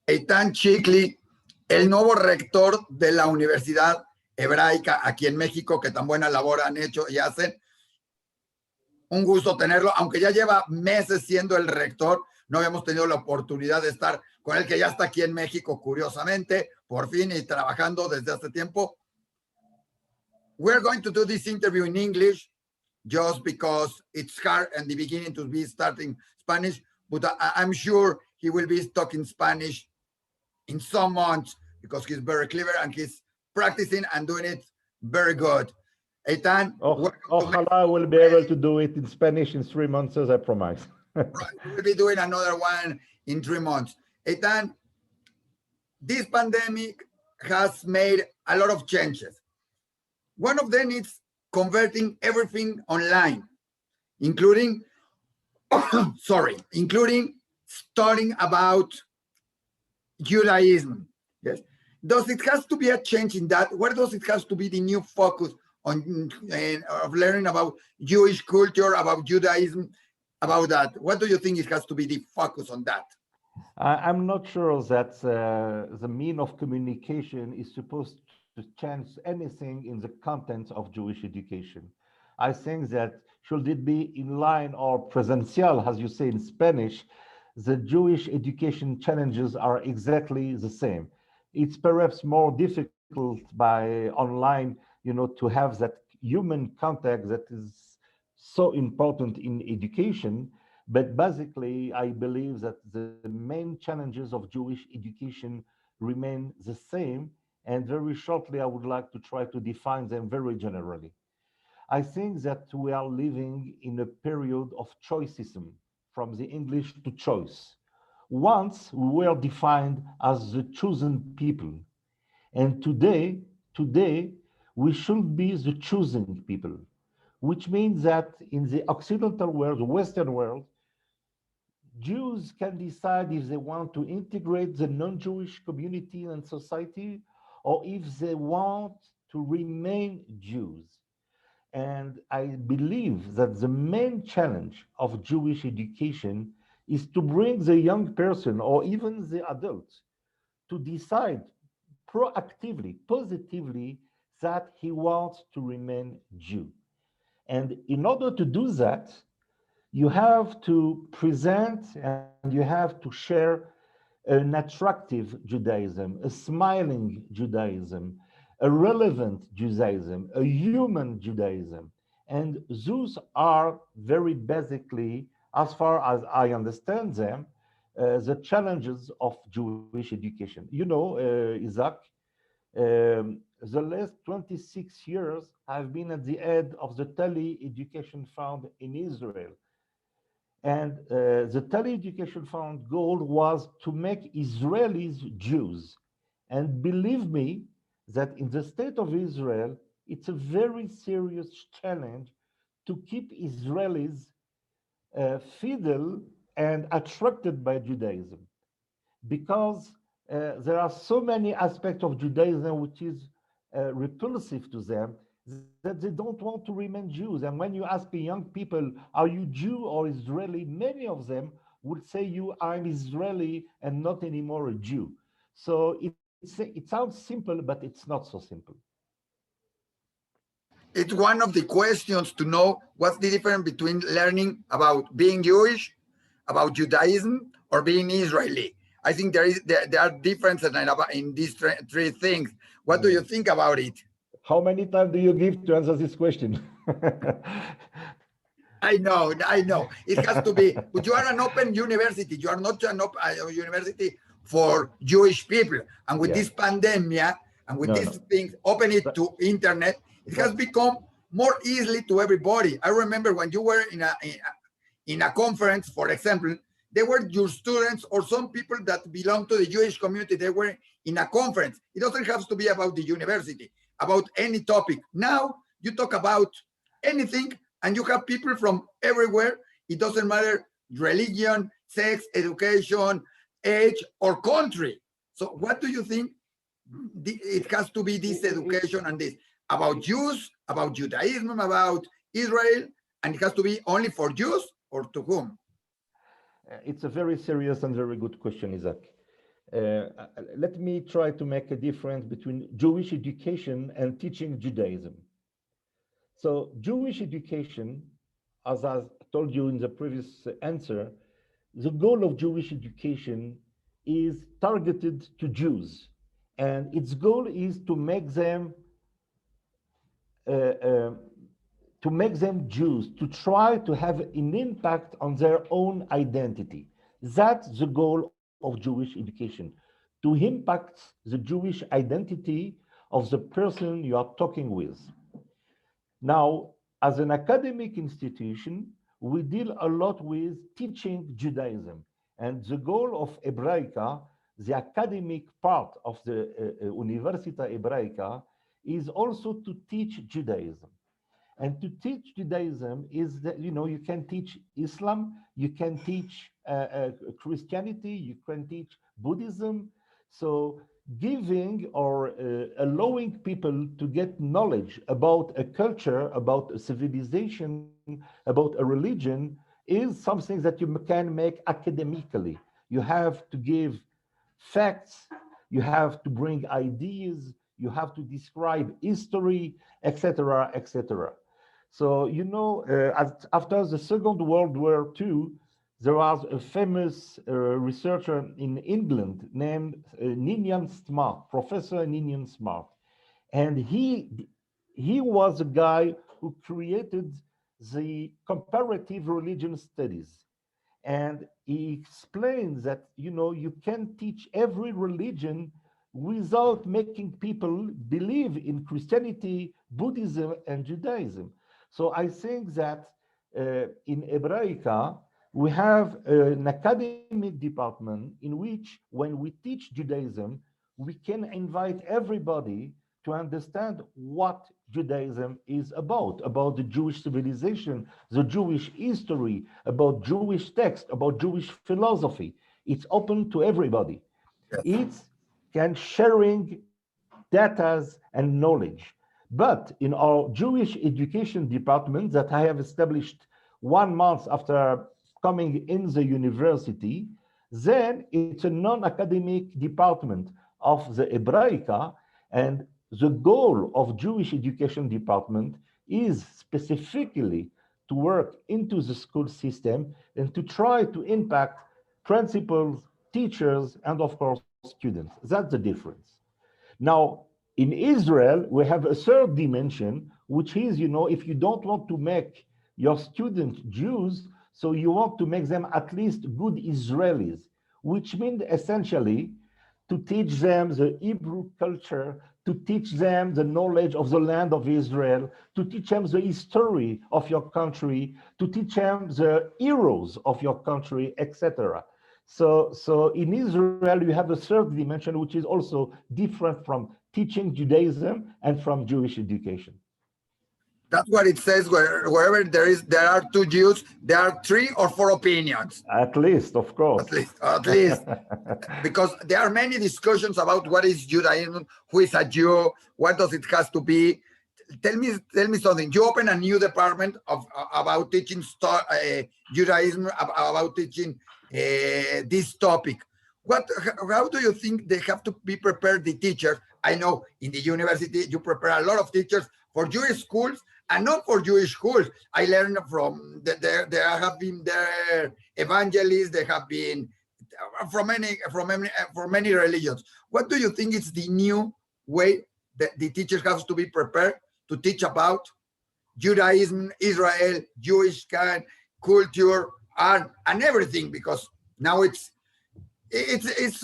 Eitan Chikli, el nuevo rector de la Universidad Hebraica aquí en México, que tan buena labor han hecho y hacen. Un gusto tenerlo, aunque ya lleva meses siendo el rector, no habíamos tenido la oportunidad de estar con él, que ya está aquí en México, curiosamente, por fin, y trabajando desde hace tiempo. We're going to do this interview in English, just because it's hard in the beginning to be starting Spanish, but I'm sure he will be talking Spanish in some months, because he's very clever and he's practicing and doing it very good. Eitan, ojalá I will be able to do it in Spanish in 3 months, as I promised. Right, we'll be doing another one in 3 months. Eitan, this pandemic has made a lot of changes. One of them is converting everything online, including, including studying about Judaism. Yes. Does it has to be a change in that? Where does it has to be the new focus on of learning about Jewish culture, about Judaism, about that? What do you think it has to be the focus on that? I'm not sure that the mean of communication is supposed to change anything in the content of Jewish education. I think that should it be in line or presential, as you say in Spanish, the Jewish education challenges are exactly the same. It's perhaps more difficult by online, to have that human contact that is so important in education. But basically, I believe that the main challenges of Jewish education remain the same. And very shortly, I would like to try to define them very generally. I think that we are living in a period of choicism, from the English to choice. Once we were defined as the chosen people. And today, we should be the chosen people, which means that in the Occidental world, the Western world, Jews can decide if they want to integrate the non-Jewish community and society, or if they want to remain Jews. And I believe that the main challenge of Jewish education is to bring the young person or even the adult to decide proactively, positively, that he wants to remain Jew. And in order to do that, you have to present and you have to share an attractive Judaism, a smiling Judaism, a relevant Judaism, a human Judaism. And those are very basically, as far as I understand them, the challenges of Jewish education. Isaac, the last 26 years I've been at the head of the Tali Education Fund in Israel. And the Tali Education Fund goal was to make Israelis Jews. And believe me, that in the state of Israel, it's a very serious challenge to keep Israelis fidel and attracted by Judaism, because there are so many aspects of Judaism which is repulsive to them, that they don't want to remain Jews. And when you ask the young people, are you Jew or Israeli? Many of them would say I'm Israeli and not anymore a Jew. So it sounds simple, but it's not so simple. It's one of the questions to know what's the difference between learning about being Jewish, about Judaism, or being Israeli. I think there are differences in these three things. What do you think about it? How many times do you give to answer this question? I know. It has to be, but you are an open university. You are not an open university for Jewish people. And with this pandemic and with these things, open it to internet, it has become more easily to everybody. I remember when you were in a conference, for example, they were your students or some people that belong to the Jewish community. They were in a conference. It doesn't have to be about the university, about any topic. Now you talk about anything and you have people from everywhere. It doesn't matter religion, sex, education, age, or country. So what do you think it has to be, this education and this? About Jews, about Judaism, about Israel, and it has to be only for Jews or to whom? It's a very serious and very good question, Isaac. Let me try to make a difference between Jewish education and teaching Judaism. So Jewish education, as I told you in the previous answer, the goal of Jewish education is targeted to Jews, and its goal is to make them uh, uh, Jews, to try to have an impact on their own identity. That's the goal of Jewish education, to impact the Jewish identity of the person you are talking with. Now, as an academic institution, we deal a lot with teaching Judaism. And the goal of Hebraica, the academic part of the Università Hebraica, is also to teach Judaism. And to teach Judaism is that, you can teach Islam, you can teach Christianity, you can teach Buddhism. So giving or allowing people to get knowledge about a culture, about a civilization, about a religion is something that you can make academically. You have to give facts, you have to bring ideas, you have to describe history, etc., etc. So, after the Second World War II, there was a famous researcher in England named Ninian Smart, Professor Ninian Smart. And he was a guy who created the comparative religion studies. And he explains that, you can teach every religion without making people believe in Christianity, Buddhism, and Judaism. So I think that in Hebraica, we have an academic department in which, when we teach Judaism, we can invite everybody to understand what Judaism is about the Jewish civilization, the Jewish history, about Jewish text, about Jewish philosophy. It's open to everybody. Yes. It's can sharing data and knowledge. But in our Jewish education department that I have established 1 month after coming in the university, then it's a non-academic department of the Hebraica, and the goal of Jewish education department is specifically to work into the school system and to try to impact principals, teachers, and of course, students. That's the difference. Now, in Israel, we have a third dimension, which is, if you don't want to make your students Jews, so you want to make them at least good Israelis, which means essentially to teach them the Hebrew culture, to teach them the knowledge of the land of Israel, to teach them the history of your country, to teach them the heroes of your country, etc. So in Israel, you have a third dimension, which is also different from teaching Judaism and from Jewish education. That's what it says. Wherever there are two Jews, there are 3 or 4 opinions. At least, of course. At least, because there are many discussions about what is Judaism, who is a Jew, what does it has to be. Tell me something. You open a new department about teaching Judaism, about teaching this topic. How do you think they have to be prepared, the teachers? I know in the university you prepare a lot of teachers for Jewish schools and not for Jewish schools. I learned from there have been there evangelists. They have been from many religions. What do you think is the new way that the teachers have to be prepared to teach about Judaism, Israel, Jewish kind, culture, art, and everything? Because now it's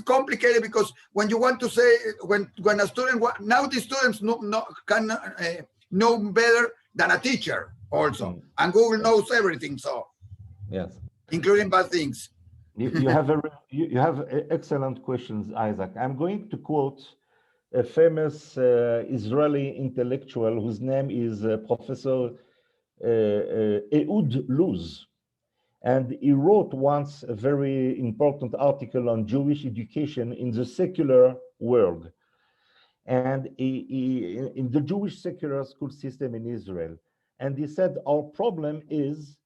complicated, because when you want to say, when a student, now the students can know better than a teacher also, and Google knows everything, so yes, including bad things. You have excellent questions, Isaac. I'm going to quote a famous Israeli intellectual whose name is Professor Ehud Luz. And he wrote once a very important article on Jewish education in the secular world. And in the Jewish secular school system in Israel. And he said, our problem is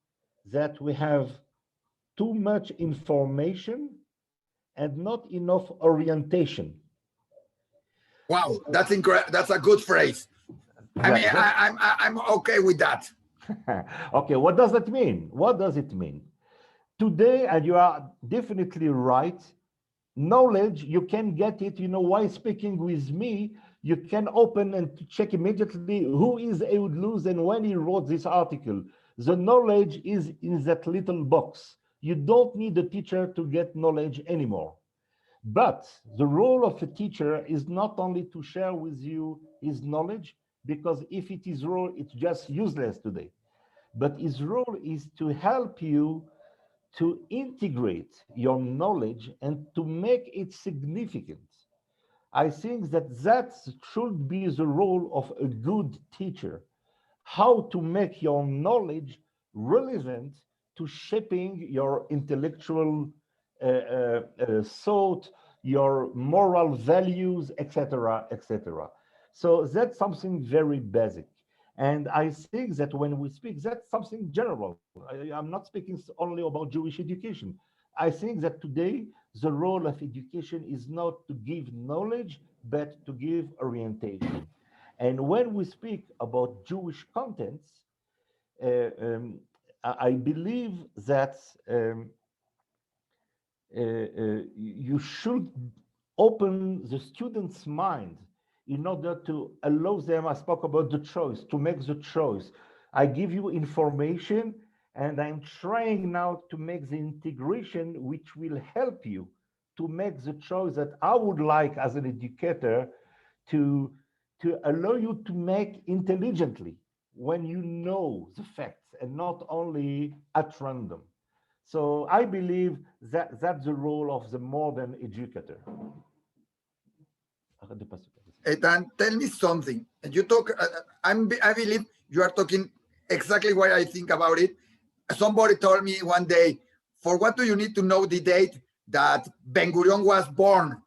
that we have too much information and not enough orientation. Wow, that's incredible. That's a good phrase. I mean, I'm okay with that. Okay, what does that mean? What does it mean? Today, and you are definitely right, knowledge, you can get it, while speaking with me, you can open and check immediately who is Ehud Luz and when he wrote this article. The knowledge is in that little box. You don't need a teacher to get knowledge anymore. But the role of a teacher is not only to share with you his knowledge, because if it is role, it's just useless today. But his role is to help you to integrate your knowledge and to make it significant. I think that should be the role of a good teacher, how to make your knowledge relevant to shaping your intellectual thought, your moral values, etc., etc. So that's something very basic. And I think that when we speak, that's something general. I'm not speaking only about Jewish education. I think that today the role of education is not to give knowledge, but to give orientation. And when we speak about Jewish contents, uh, um, I believe that you should open the student's mind in order to allow them, I spoke about the choice, to make the choice. I give you information and I'm trying now to make the integration which will help you to make the choice that I would like as an educator to allow you to make intelligently when you know the facts and not only at random. So I believe that that's the role of the modern educator. Eitan, tell me something. You talk. I believe you are talking exactly what I think about it. Somebody told me one day, for what do you need to know the date that Ben Gurion was born,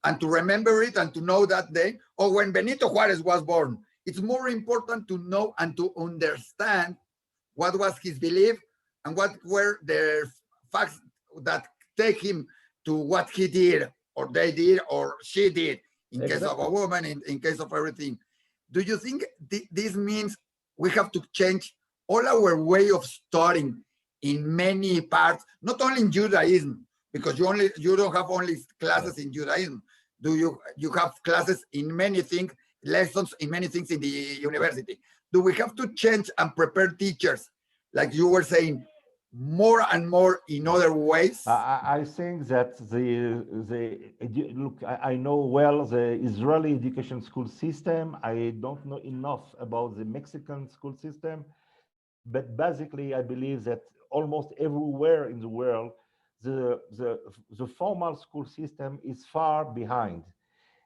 and to remember it and to know that day, or when Benito Juarez was born? It's more important to know and to understand what was his belief and what were the facts that take him to what he did, or they did, or she did, in case of a woman, in case of everything. Do you think this means we have to change all our way of studying in many parts, not only in Judaism, because you don't have only classes in Judaism. Do you have classes in many things, lessons in many things in the university? Do we have to change and prepare teachers, like you were saying, more and more in other ways? I think that look, I know well the Israeli education school system. I don't know enough about the Mexican school system, but basically I believe that almost everywhere in the world, the formal school system is far behind.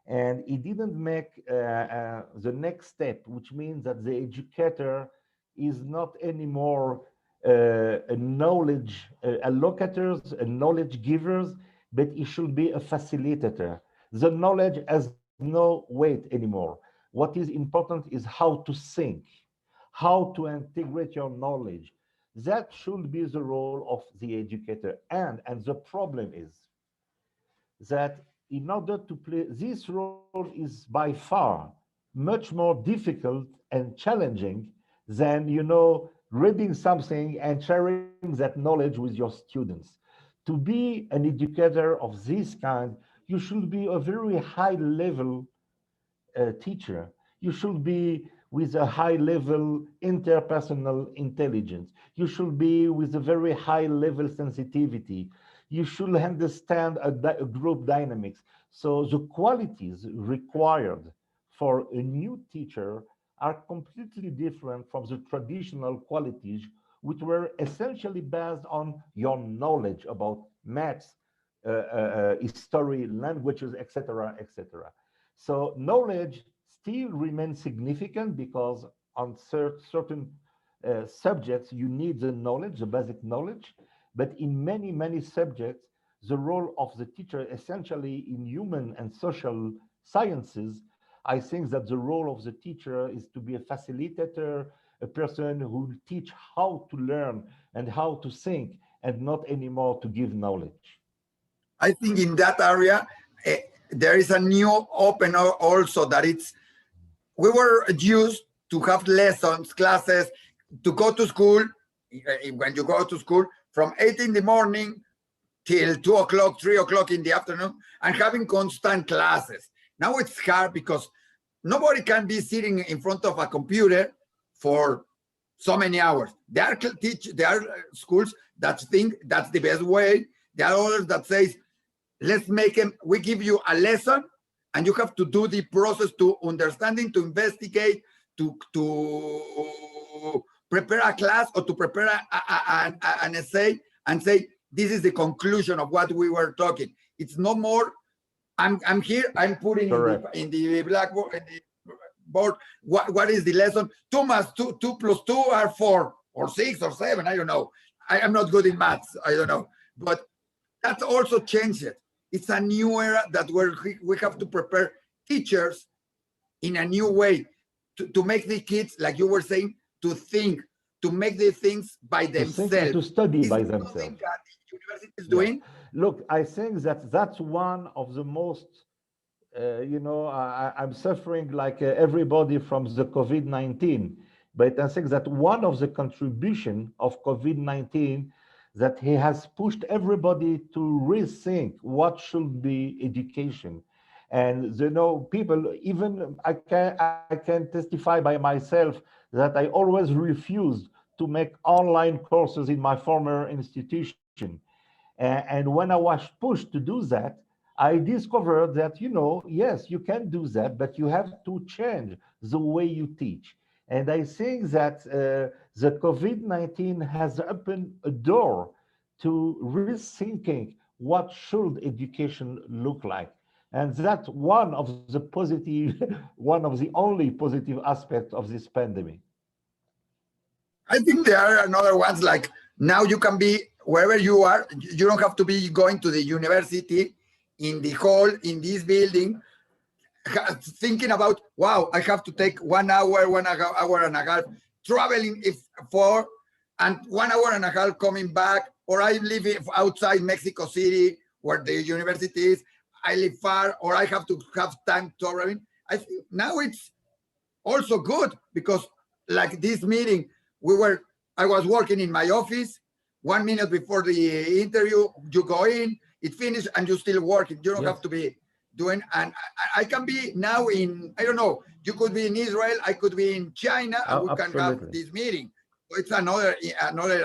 And it didn't make the next step, which means that the educator is not anymore a knowledge allocators, a knowledge givers, but he should be a facilitator. The knowledge has no weight anymore. What is important is how to think, how to integrate your knowledge. That should be the role of the educator. And the problem is that in order to play this role is by far much more difficult and challenging than reading something and sharing that knowledge with your students. To be an educator of this kind, you should be a very high level teacher. You should be with a high level interpersonal intelligence. You should be with a very high level sensitivity. You should understand a group dynamics. So the qualities required for a new teacher are completely different from the traditional qualities, which were essentially based on your knowledge about maths, history, languages, etc., etc. So knowledge still remains significant because on certain subjects, you need the knowledge, the basic knowledge. But in many, many subjects, the role of the teacher, essentially in human and social sciences, I think that the role of the teacher is to be a facilitator, a person who will teach how to learn and how to think, and not anymore to give knowledge. I think in that area, there is a new open also that we were used to have lessons, classes, to go to school. When you go to school from 8 in the morning till 2 o'clock, 3 o'clock in the afternoon, and having constant classes. Now it's hard because nobody can be sitting in front of a computer for so many hours. There are schools that think that's the best way. There are others that say, let's make them, we give you a lesson and you have to do the process to understanding, to investigate, to prepare a class or to prepare an essay and say, this is the conclusion of what we were talking. It's no more, I'm here, I'm putting in the blackboard, in the board, what is the lesson? 2 plus 2 are 4 or 6 or 7, I don't know. I'm not good in maths, I don't know. But that also changed it. It's a new era that we have to prepare teachers in a new way to make the kids, like you were saying, to think, to make the things by themselves. To study by themselves. That the university is doing. Look, I think that's one of the most, I'm suffering like everybody from the COVID-19, but I think that one of the contribution of COVID-19 that he has pushed everybody to rethink what should be education. And people, even I can testify by myself that I always refused to make online courses in my former institution. And when I was pushed to do that, I discovered that, yes, you can do that, but you have to change the way you teach. And I think that the COVID-19 has opened a door to rethinking what should education look like. And that's one of the positive, one of the only positive aspects of this pandemic. I think there are another ones, like now you can be wherever you are. You don't have to be going to the university in the hall, in this building, thinking about, wow, I have to take 1 hour, 1 hour and a half, traveling and 1 hour and a half coming back, or I live outside Mexico City where the university is, I live far, or I have to have time traveling. I think now it's also good because like this meeting, I was working in my office. 1 minute before the interview, you go in, it finished, and you're still working. You don't have to be doing, and I can be now in, I don't know, you could be in Israel, I could be in China, and we can have this meeting. So it's another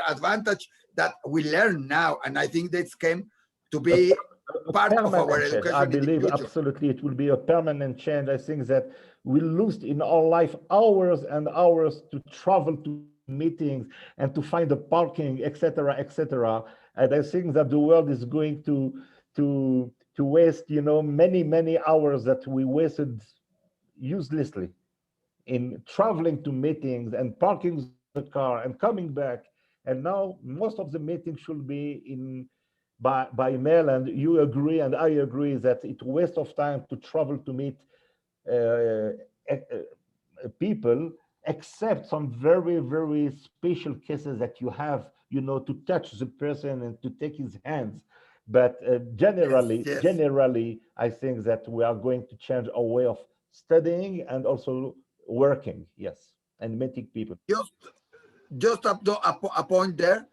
advantage that we learn now, and I think this came to be part of our education. I believe absolutely it will be a permanent change. I think that we lose in our life hours and hours to travel to meetings and to find the parking, etc., etc. And I think that the world is going to waste, many hours that we wasted uselessly in traveling to meetings and parking the car and coming back. And now most of the meetings should be by mail, and you agree and I agree that it's a waste of time to travel to meet people, except some very, very special cases that you have, to touch the person and to take his hands. But generally, I think that we are going to change our way of studying and also working, and meeting people. Just a point there.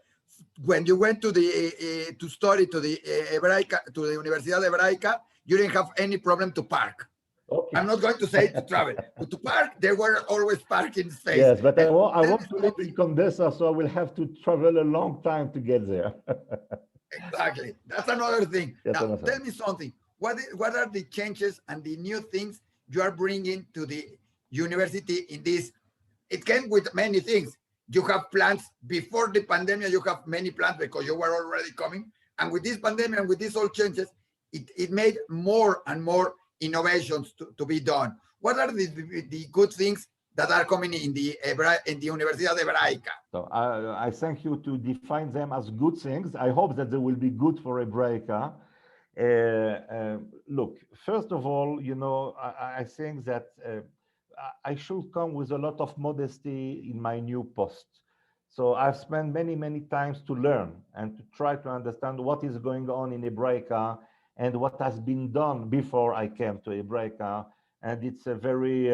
When you went to to study to the Universidad Hebraica, you didn't have any problem to park. Okay. I'm not going to say to travel, but to park, there were always parking spaces. Yes, but I want to live in Condesa, so I will have to travel a long time to get there. Exactly. That's another thing. Now, tell me something. What are the changes and the new things you are bringing to the university in this? It came with many things. You have plans before the pandemic. You have many plans because you were already coming. And with this pandemic and with these all changes, it made more and more innovations to be done. What are the good things that are coming in the Universidad Hebraica? So I thank you to define them as good things. I hope that they will be good for Hebraica. Look, first of all, I think that I should come with a lot of modesty in my new post. So I've spent many times to learn and to try to understand what is going on in Hebraica and what has been done before I came to Hebraica. And it's a very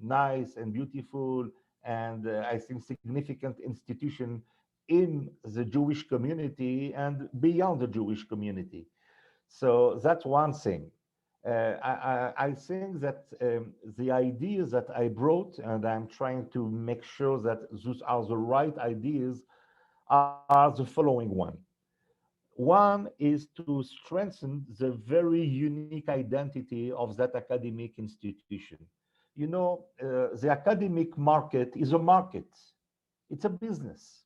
nice and beautiful and I think significant institution in the Jewish community and beyond the Jewish community. So that's one thing. I think that the ideas that I brought, and I'm trying to make sure that those are the right ideas, are the following one. One is to strengthen the very unique identity of that academic institution. You know, the academic market is a market. It's a business.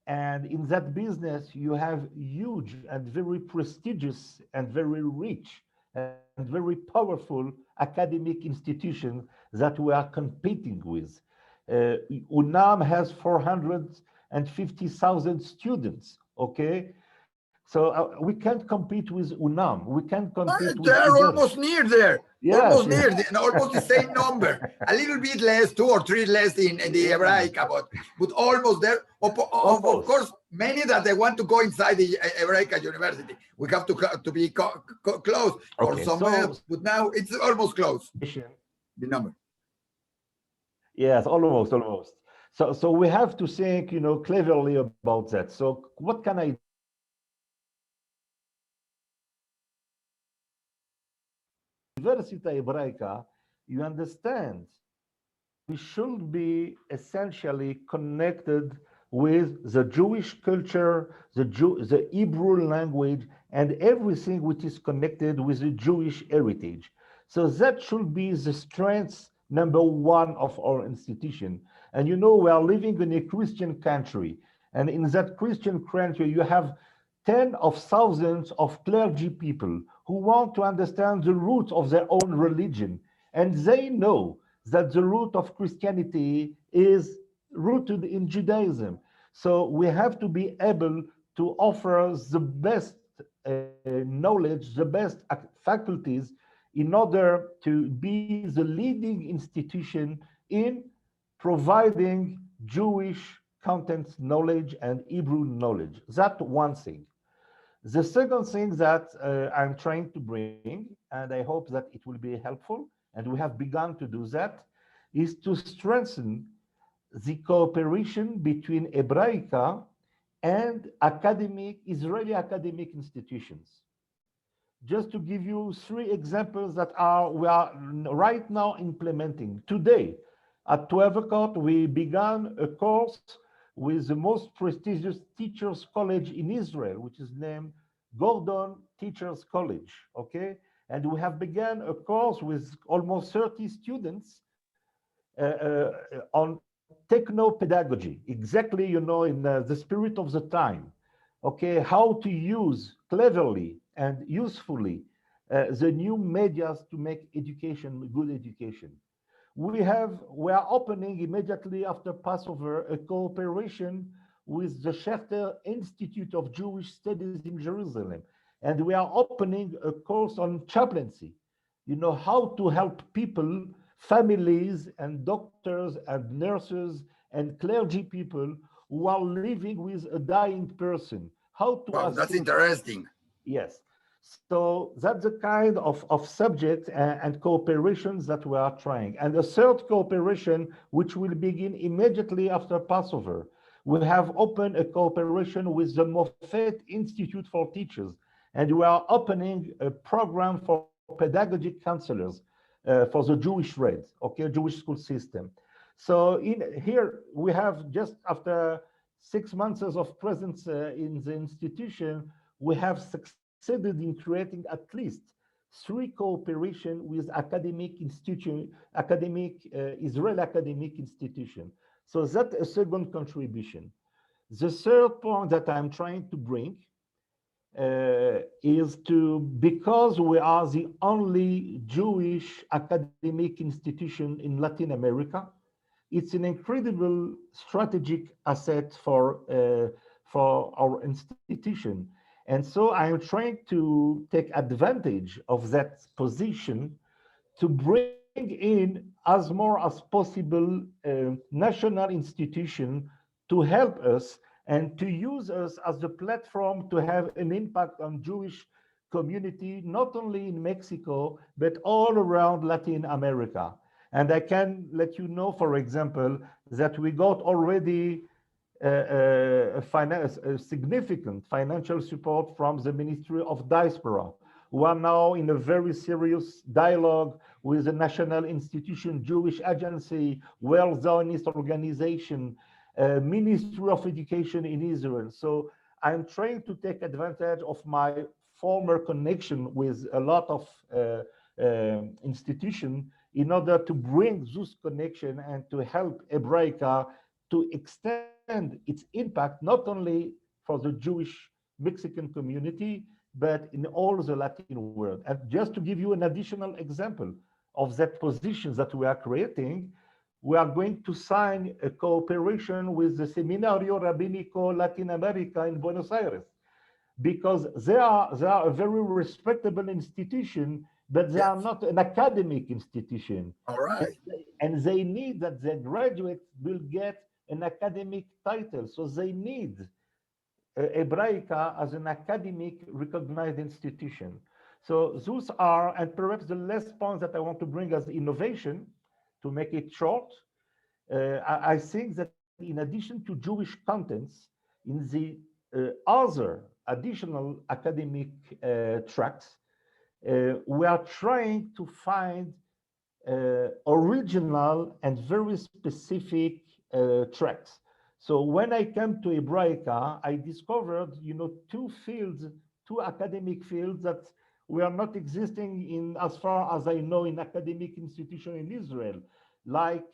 And in that business, you have huge and very prestigious and very rich and very powerful academic institutions that we are competing with. UNAM has 450,000 students, okay? So we can't compete with UNAM. We can't compete with They're others. almost near there. Yes, Almost yes. near, almost the same number. A little bit less, 2 or 3 less in the Hebraica, but almost there. Of course, many that they want to go inside the Hebraica University. We have to be close or Okay, somewhere, so but now it's almost close, the number. yes, almost. So we have to think, you know, cleverly about that. So what can I Università Hebraica, you understand, we should be essentially connected with the Jewish culture, the Hebrew language, and everything which is connected with the Jewish heritage. So that should be the strength number one of our institution. And you know, we are living in a Christian country. And in that Christian country, you have tens of thousands of clergy people who want to understand the roots of their own religion. And they know that the root of Christianity is rooted in Judaism. So we have to be able to offer the best knowledge, the best faculties in order to be the leading institution in providing Jewish content knowledge and Hebrew knowledge. That's one thing. The second thing that I'm trying to bring, and I hope that it will be helpful, and we have begun to do that, is to strengthen the cooperation between Hebraica and Israeli academic institutions. Just to give you 3 examples that we are right now implementing. Today, at 12 o'clock, we began a course with the most prestigious teachers college in Israel, which is named Gordon Teachers College, okay? And we have begun a course with almost 30 students on techno-pedagogy, exactly, you know, in the spirit of the time, okay? How to use cleverly and usefully the new medias to make education, good education. We are opening immediately after Passover a cooperation with the Schechter Institute of Jewish Studies in Jerusalem. And we are opening a course on chaplaincy, you know, how to help people, families and doctors and nurses and clergy people who are living with a dying person. How to Wow, that's interesting. Yes. So that's the kind of subject and cooperations that we are trying. And the third cooperation, which will begin immediately after Passover, we have opened a cooperation with the Moffett Institute for Teachers, and we are opening a program for pedagogic counselors for the Jewish Red, okay, Jewish school system. So here we have, just after 6 months of presence in the institution, we have succeeded in creating at least 3 cooperation with Israel academic institution. So that's a second contribution. The third point that I'm trying to bring is because we are the only Jewish academic institution in Latin America, it's an incredible strategic asset for our institution. And so I'm trying to take advantage of that position to bring in as more as possible national institution to help us and to use us as a platform to have an impact on Jewish community, not only in Mexico, but all around Latin America. And I can let you know, for example, that we got already a significant financial support from the Ministry of Diaspora, who are now in a very serious dialogue with the National Institution Jewish Agency, World Zionist Organization, Ministry of Education in Israel. So I'm trying to take advantage of my former connection with a lot of institutions in order to bring this connection and to help Hebraica to extend its impact, not only for the Jewish Mexican community, but in all the Latin world. And just to give you an additional example of that position that we are creating, we are going to sign a cooperation with the Seminario Rabbinico Latin America in Buenos Aires, because they are a very respectable institution, but they are not an academic institution. All right. And they need that their graduates will get an academic title. So they need Hebraica as an academic recognized institution. So those are, and perhaps the last point that I want to bring as innovation, to make it short, I think that in addition to Jewish contents, in the other additional academic tracks, we are trying to find original and very specific tracks. So when I came to Hebraica, I discovered, two academic fields that were not existing in, as far as I know, in academic institution in Israel, like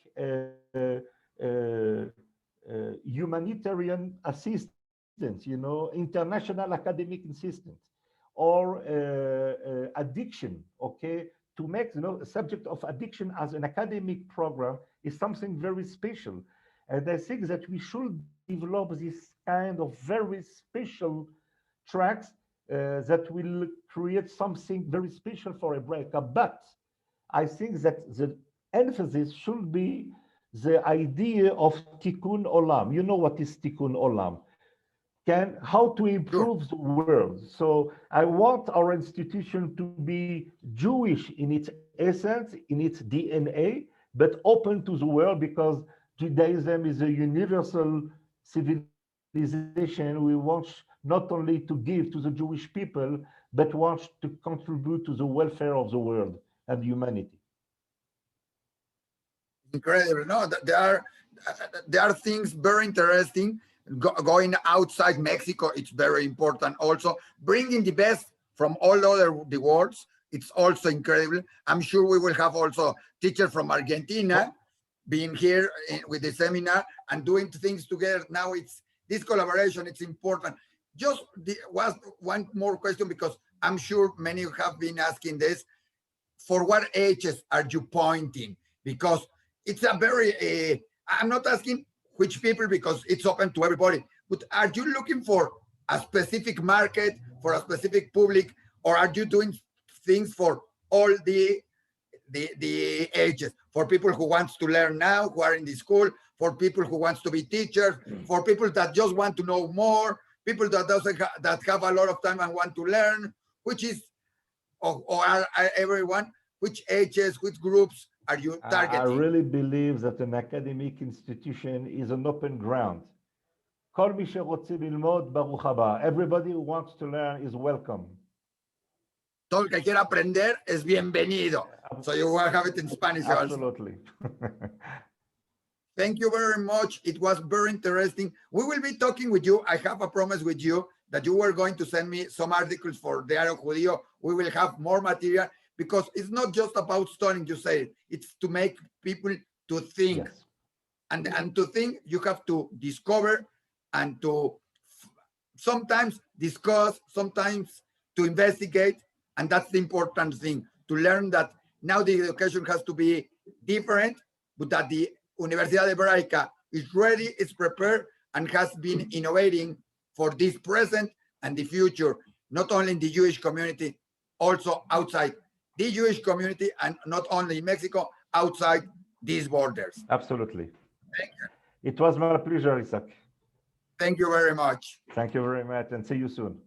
humanitarian assistance, international academic assistance, or addiction, okay? To make, a subject of addiction as an academic program is something very special. And I think that we should develop this kind of very special tracks that will create something very special for Hebraica. But I think that the emphasis should be the idea of tikkun olam. You know what is tikkun olam? How to improve the world. So I want our institution to be Jewish in its essence, in its DNA, but open to the world, because Judaism is a universal civilization. We want not only to give to the Jewish people, but want to contribute to the welfare of the world and humanity. Incredible. No, there are things very interesting. Going outside Mexico, it's very important. Also, bringing the best from all over the world, it's also incredible. I'm sure we will have also teachers from Argentina being here with the seminar and doing things together. Now it's this collaboration, it's important. Just was one more question, because I'm sure many have been asking this. For what ages are you pointing? Because it's a very, I'm not asking which people, because it's open to everybody, but are you looking for a specific market, for a specific public, or are you doing things for all the ages, for people who wants to learn now, who are in the school, for people who wants to be teachers, for people that just want to know more, people that that have a lot of time and want to learn, which is, or are everyone, which ages, which groups are you targeting? I really believe that an academic institution is an open ground. Everybody who wants to learn is welcome. Todo el que quiera aprender es bienvenido. So you will have it in Spanish also. Absolutely. Thank you very much. It was very interesting. We will be talking with you. I have a promise with you that you were going to send me some articles for Diario Judío. We will have more material, because it's not just about studying, you say. It's to make people to think. Yes. And to think, you have to discover and to sometimes discuss, sometimes to investigate. And that's the important thing, to learn that now the education has to be different, but that the Universidad Hebraica is ready, is prepared, and has been innovating for this present and the future, not only in the Jewish community, also outside the Jewish community, and not only in Mexico, outside these borders. Absolutely. Thank you. It was my pleasure, Isaac. Thank you very much. Thank you very much, and see you soon.